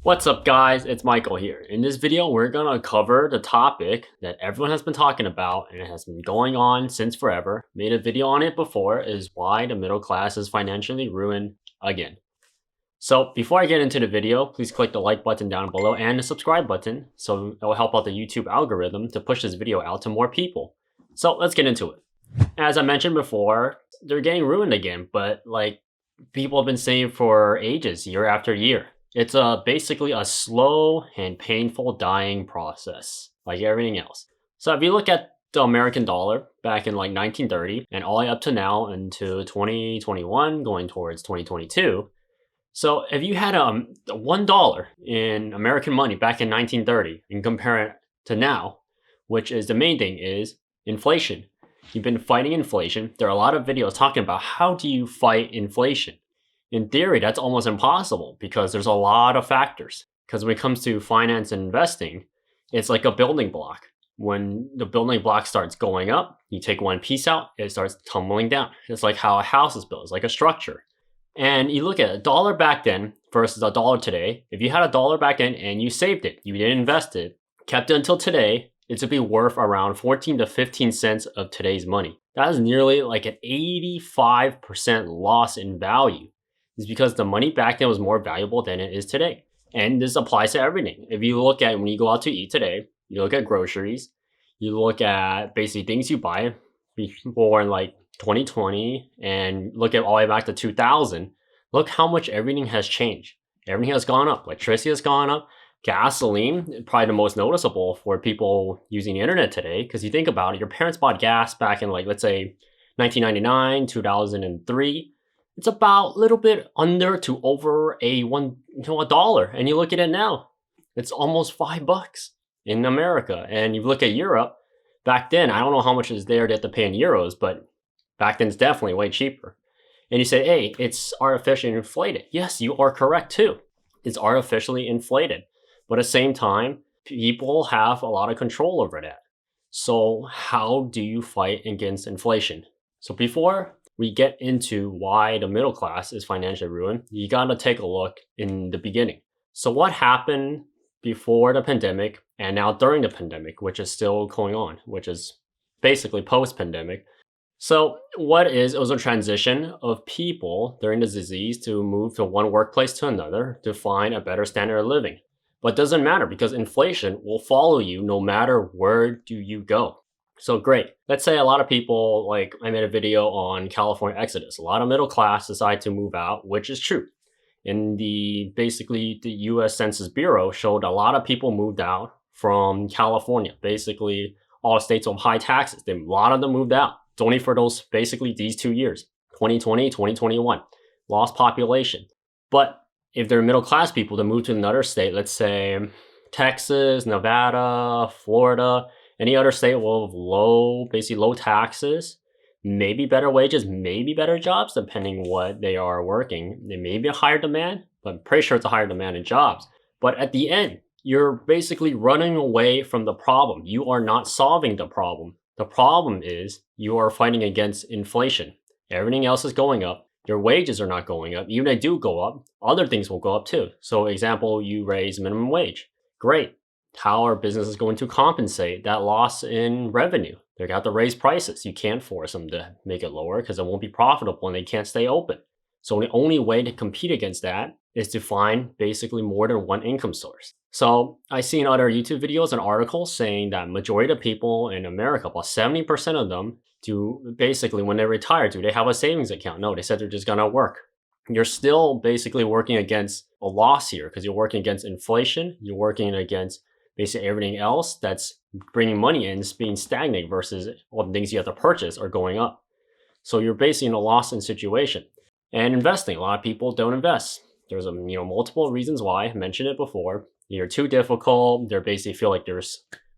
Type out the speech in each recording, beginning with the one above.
What's up guys, it's Michael here. In this video, we're gonna cover the topic that everyone has been talking about and it has been going on since forever. Made a video on it before, is why the middle class is financially ruined again. So before I get into the video, please click the like button down below and the subscribe button so it will help out the YouTube algorithm to push this video out to more people. So let's get into it. As I mentioned before, they're getting ruined again, but like people have been saying for ages, year after year. It's basically a slow and painful dying process, like everything else. So if you look at the American dollar back in like 1930 and all the way up to now into 2021 going towards 2022. So if you had $1 in American money back in 1930 and compare it to now, which is the main thing is inflation. You've been fighting inflation. There are a lot of videos talking about how do you fight inflation. In theory, that's almost impossible because there's a lot of factors. Because when it comes to finance and investing, it's like a building block. When the building block starts going up, you take one piece out, it starts tumbling down. It's like how a house is built. It's like a structure. And you look at a dollar back then versus a dollar today. If you had a dollar back then and you saved it, you didn't invest it, kept it until today, it would be worth around 14 to 15 cents of today's money. That is nearly like an 85% loss in value. Is because the money back then was more valuable than it is today. And this applies to everything. If you look at when you go out to eat today, you look at groceries, you look at basically things you buy before in like 2020 and look at all the way back to 2000, look how much everything has changed. Everything has gone up. Electricity has gone up. Gasoline, probably the most noticeable for people using the internet today. Because you think about it, your parents bought gas back in like, let's say 1999, 2003. It's about a little bit under to over a $1, and you look at it now, it's almost $5 in America. And you look at Europe, back then, I don't know how much is there to have to pay in euros, but back then it's definitely way cheaper. And you say, hey, it's artificially inflated. Yes, you are correct too. It's artificially inflated, but at the same time, people have a lot of control over that. So how do you fight against inflation? So before we get into why the middle class is financially ruined, you gotta take a look in the beginning. So what happened before the pandemic and now during the pandemic, which is still going on, which is basically post-pandemic. So it was a transition of people during the disease to move from one workplace to another to find a better standard of living. But it doesn't matter because inflation will follow you no matter where do you go. So great. Let's say a lot of people, like I made a video on California exodus. A lot of middle class decide to move out, which is true. In basically the US Census Bureau showed a lot of people moved out from California. Basically all states with high taxes. A lot of them moved out. It's only for these 2 years, 2020, 2021, lost population. But if they're middle class people to move to another state, let's say Texas, Nevada, Florida, any other state will have low taxes, maybe better wages, maybe better jobs, depending what they are working. There may be a higher demand, but I'm pretty sure it's a higher demand in jobs. But at the end, you're basically running away from the problem. You are not solving the problem. The problem is you are fighting against inflation. Everything else is going up. Your wages are not going up. Even if they do go up, other things will go up too. So example, you raise minimum wage. Great. How are businesses going to compensate that loss in revenue? They're going to have to raise prices. You can't force them to make it lower because it won't be profitable and they can't stay open. So the only way to compete against that is to find basically more than one income source. So I see in other YouTube videos and articles saying that majority of people in America, about 70% of them, do basically when they retire, do they have a savings account? No, they said they're just going to work. You're still basically working against a loss here because you're working against inflation. You're working against basically everything else that's bringing money in is being stagnant versus all the things you have to purchase are going up. So you're basically in a loss-in situation. And investing, a lot of people don't invest. There's multiple reasons why. I mentioned it before. You're too difficult. They basically feel like they're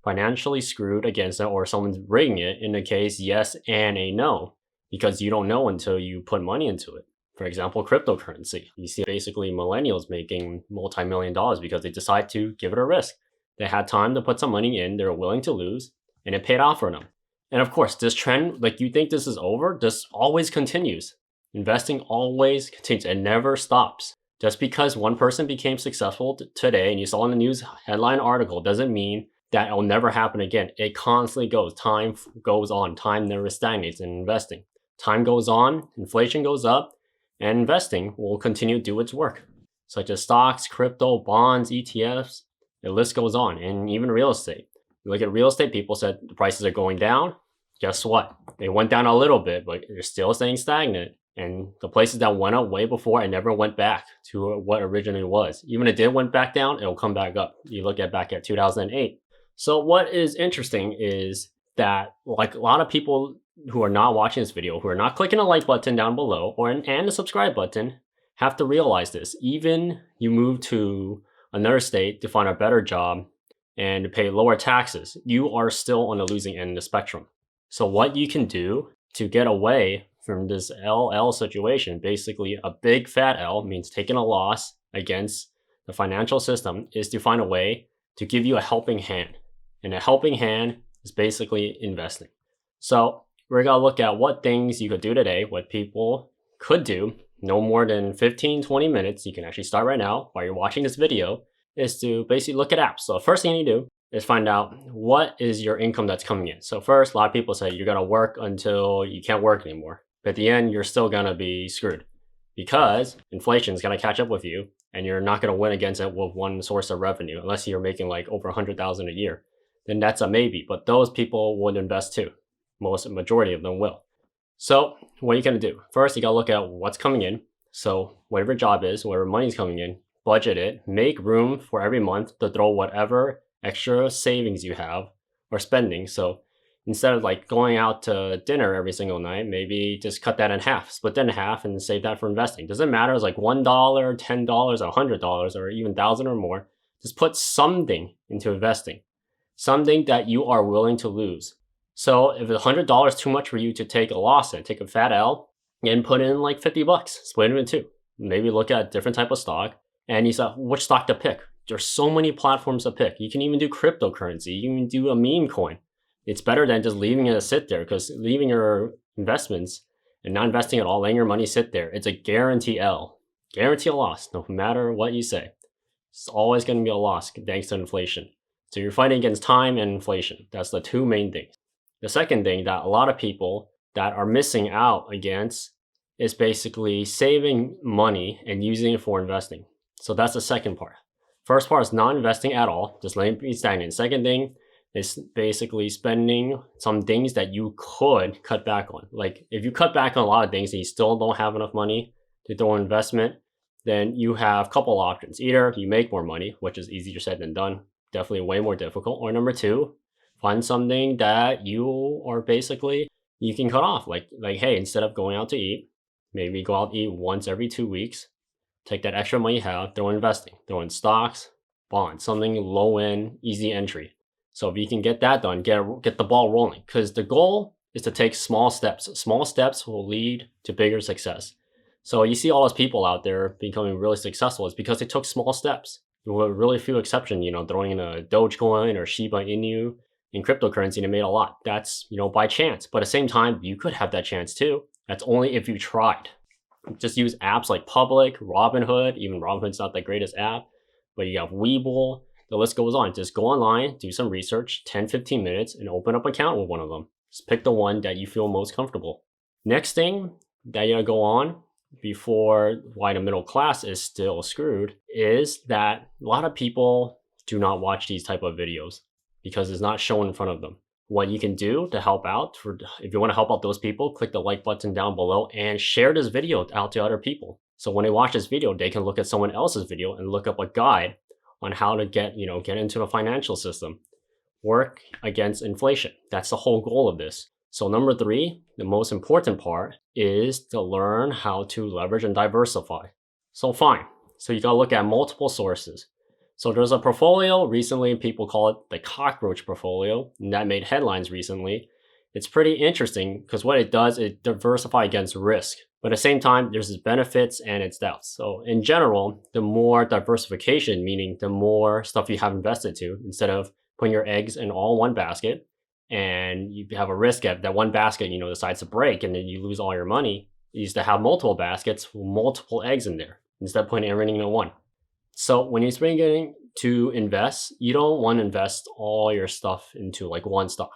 financially screwed against it or someone's rigging it in the case yes and a no because you don't know until you put money into it. For example, cryptocurrency. You see basically millennials making multi-million dollars because they decide to give it a risk. They had time to put some money in, they're willing to lose, and it paid off for them. And of course, this trend, like you think this is over, this always continues. Investing always continues. It never stops. Just because one person became successful today and you saw in the news headline article doesn't mean that it'll never happen again. It constantly goes. Time goes on. Time never stagnates in investing. Time goes on, inflation goes up, and investing will continue to do its work, such as stocks, crypto, bonds, ETFs. The list goes on, and even real estate. You look at real estate, people said the prices are going down. Guess what? They went down a little bit, but they're still staying stagnant. And the places that went up way before and never went back to what originally was. Even if it did went back down, it'll come back up. You look at back at 2008. So what is interesting is that like a lot of people who are not watching this video, who are not clicking the like button down below and the subscribe button, have to realize this. Even you move to another state to find a better job and to pay lower taxes, you are still on the losing end of the spectrum. So what you can do to get away from this LL situation, basically a big fat L means taking a loss against the financial system, is to find a way to give you a helping hand. And a helping hand is basically investing. So we're gonna look at what things you could do today, what people could do, no more than 15, 20 minutes. You can actually start right now while you're watching this video, is to basically look at apps. So the first thing you do is find out what is your income that's coming in. So first, a lot of people say you're gonna work until you can't work anymore. But at the end, you're still gonna be screwed because inflation is gonna catch up with you and you're not gonna win against it with one source of revenue unless you're making like over 100,000 a year. Then that's a maybe, but those people would invest too. Majority of them will. So what are you gonna do? First, you gotta look at what's coming in. So whatever your job is, whatever money's coming in, budget it, make room for every month to throw whatever extra savings you have or spending. So instead of like going out to dinner every single night, maybe just cut that in half, split that in half and save that for investing. Doesn't matter, it's like $1, $10, $100, or even 1,000 or more. Just put something into investing, something that you are willing to lose. So if $100 is too much for you to take a loss in, take a fat L and put in like 50 bucks, split it in two. Maybe look at a different type of stock and you say, which stock to pick? There's so many platforms to pick. You can even do cryptocurrency. You can do a meme coin. It's better than just leaving it sit there, because leaving your investments and not investing at all, letting your money sit there, it's a guarantee L. Guarantee a loss, no matter what you say. It's always going to be a loss thanks to inflation. So you're fighting against time and inflation. That's the two main things. The second thing that a lot of people that are missing out against is basically saving money and using it for investing. So that's the second part. First part is not investing at all, just letting it be stagnant. Second thing is basically spending some things that you could cut back on. Like if you cut back on a lot of things and you still don't have enough money to throw in investment, then you have a couple options. Either you make more money, which is easier said than done, definitely way more difficult. Or number two, find something that you are basically, you can cut off. Like hey, instead of going out to eat, maybe go out to eat once every 2 weeks, take that extra money you have, throw in investing, throw in stocks, bonds, something low end, easy entry. So if you can get that done, get the ball rolling, because the goal is to take small steps. Small steps will lead to bigger success. So you see all those people out there becoming really successful is because they took small steps. There were really few exceptions, throwing in a Dogecoin or Shiba Inu in cryptocurrency and it made a lot. That's, by chance. But at the same time, you could have that chance too. That's only if you tried. Just use apps like Public, Robinhood. Even Robinhood's not the greatest app, but you have Webull. The list goes on. Just go online, do some research, 10, 15 minutes, and open up an account with one of them. Just pick the one that you feel most comfortable. Next thing that you gotta go on before why the middle class is still screwed is that a lot of people do not watch these type of videos because it's not shown in front of them. What you can do to help out, if you want to help out those people, click the like button down below and share this video out to other people. So when they watch this video, they can look at someone else's video and look up a guide on how to get into the financial system, work against inflation. That's the whole goal of this. So number three, the most important part is to learn how to leverage and diversify. So fine. So you gotta look at multiple sources. So there's a portfolio recently, people call it the cockroach portfolio, and that made headlines recently. It's pretty interesting because what it does, it diversify against risk. But at the same time, there's its benefits and its doubts. So in general, the more diversification, meaning the more stuff you have invested to, instead of putting your eggs in all one basket, and you have a risk that one basket, decides to break and then you lose all your money, you used to have multiple baskets with multiple eggs in there. instead of putting everything in one. So when you're getting to invest, you don't want to invest all your stuff into like one stock.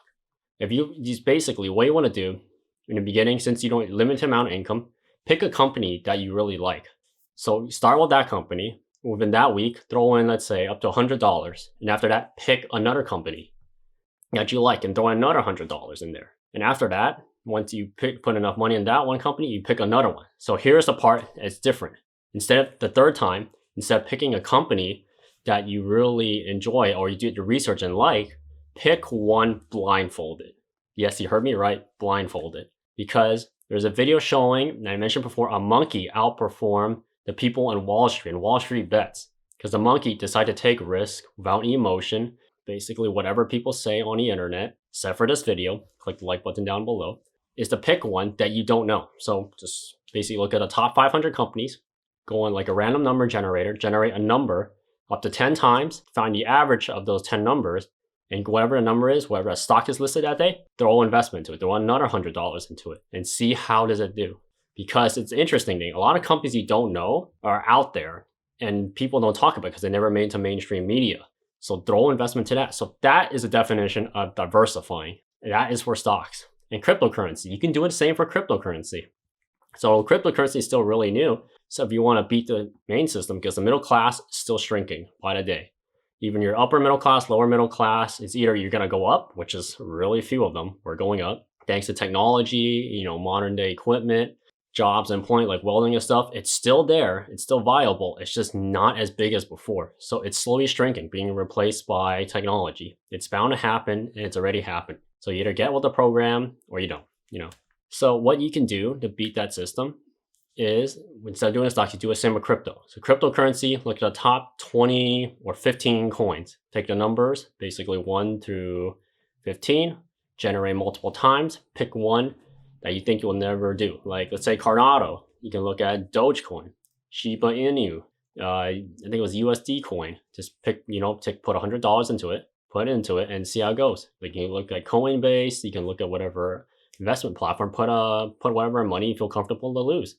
If you just basically what you want to do in the beginning, since you don't limited amount of income, pick a company that you really like. So start with that company. Within that week, throw in, let's say, up to $100. And after that, pick another company that you like and throw another $100 in there. And after that, once you put enough money in that one company, you pick another one. So here's the part that's different. Instead of the third time, instead of picking a company that you really enjoy or you do your research and like, pick one blindfolded. Yes, you heard me right, blindfolded. Because there's a video showing, and I mentioned before, a monkey outperformed the people on Wall Street and Wall Street bets. Because the monkey decided to take risk without any emotion, basically whatever people say on the internet, except for this video, click the like button down below, is to pick one that you don't know. So just basically look at the top 500 companies, go on like a random number generator, generate a number up to 10 times, find the average of those 10 numbers, and whatever the number is, whatever a stock is listed that day, throw investment into it. Throw another $100 into it and see how does it do. Because it's an interesting thing. A lot of companies you don't know are out there and people don't talk about it because they never made it to mainstream media. So throw investment to that. So that is a definition of diversifying. That is for stocks. And cryptocurrency, you can do the same for cryptocurrency. So cryptocurrency is still really new. So if you want to beat the main system, because the middle class is still shrinking by the day. Even your upper middle class, lower middle class, it's either you're going to go up, which is really few of them are going up, thanks to technology, modern day equipment, jobs, employment like welding and stuff. It's still there. It's still viable. It's just not as big as before. So it's slowly shrinking, being replaced by technology. It's bound to happen, and it's already happened. So you either get with the program or you don't, So what you can do to beat that system is, instead of doing a stock, you do the same with crypto. So cryptocurrency, look at the top 20 or 15 coins. Take the numbers, basically 1 through 15, generate multiple times, pick one that you think you'll never do. Like, let's say Cardano. You can look at Dogecoin, Shiba Inu, I think it was USD coin. Just pick, put $100 into it, put it into it, and see how it goes. Like, you can look at Coinbase, you can look at whatever investment platform, put whatever money you feel comfortable to lose.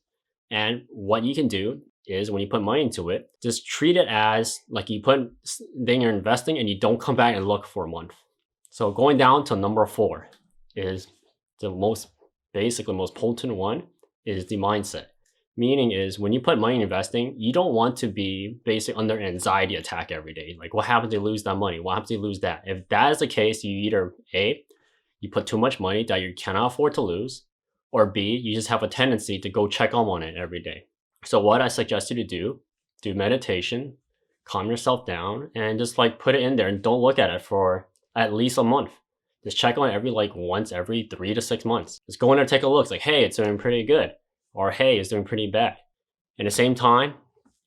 And what you can do is when you put money into it, just treat it as like you put, then you're investing and you don't come back and look for a month. So going down to number 4 is the most potent one, is the mindset. Meaning is when you put money in investing, you don't want to be basically under an anxiety attack every day. Like, what happens if you lose that money? What happens if you lose that? If that is the case, you either A, you put too much money that you cannot afford to lose, or B, you just have a tendency to go check on it every day. So what I suggest you to do meditation, calm yourself down, and just like put it in there and don't look at it for at least a month. Just check on it once every 3 to 6 months. Just go in there, take a look. It's like, hey, it's doing pretty good. Or hey, it's doing pretty bad. And at the same time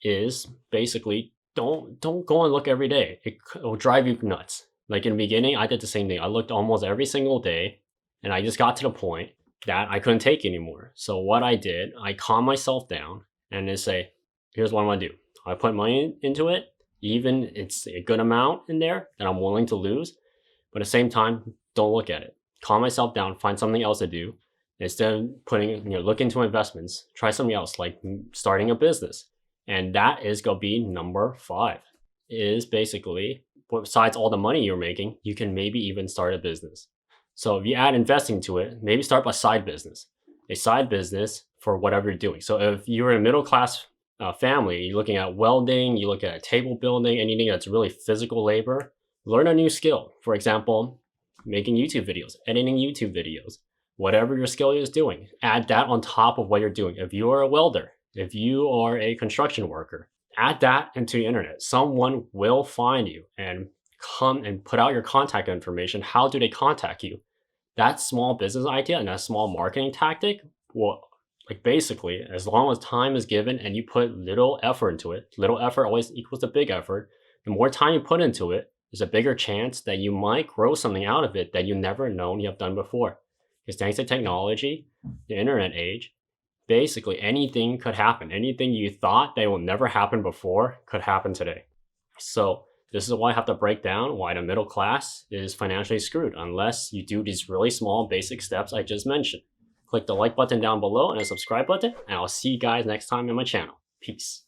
is basically don't go and look every day. It will drive you nuts. Like in the beginning, I did the same thing. I looked almost every single day, and I just got to the point that I couldn't take anymore. So what I did, I calmed myself down and just say, here's what I'm gonna do. I put money into it, even it's a good amount in there that I'm willing to lose, but at the same time, don't look at it. Calm myself down, find something else to do. Instead of look into investments, try something else like starting a business. And that is gonna be number 5, is basically, besides all the money you're making, you can maybe even start a business. So if you add investing to it, maybe start a side business for whatever you're doing. So if you're in a middle class family, you're looking at welding, you look at table building, anything that's really physical labor, learn a new skill. For example, making YouTube videos, editing YouTube videos, whatever your skill is doing, add that on top of what you're doing. If you are a welder, if you are a construction worker, add that into the internet. Someone will find you and come and put out your contact information. How do they contact you? That small business idea and that small marketing tactic will, basically, as long as time is given and you put little effort into it, little effort always equals to big effort. The more time you put into it, there's a bigger chance that you might grow something out of it that you never known you have done before. Because thanks to technology, the internet age, basically anything could happen. Anything you thought that will never happen before could happen today. So this is why I have to break down why the middle class is financially screwed unless you do these really small basic steps I just mentioned. Click the like button down below and the subscribe button, and I'll see you guys next time on my channel. Peace.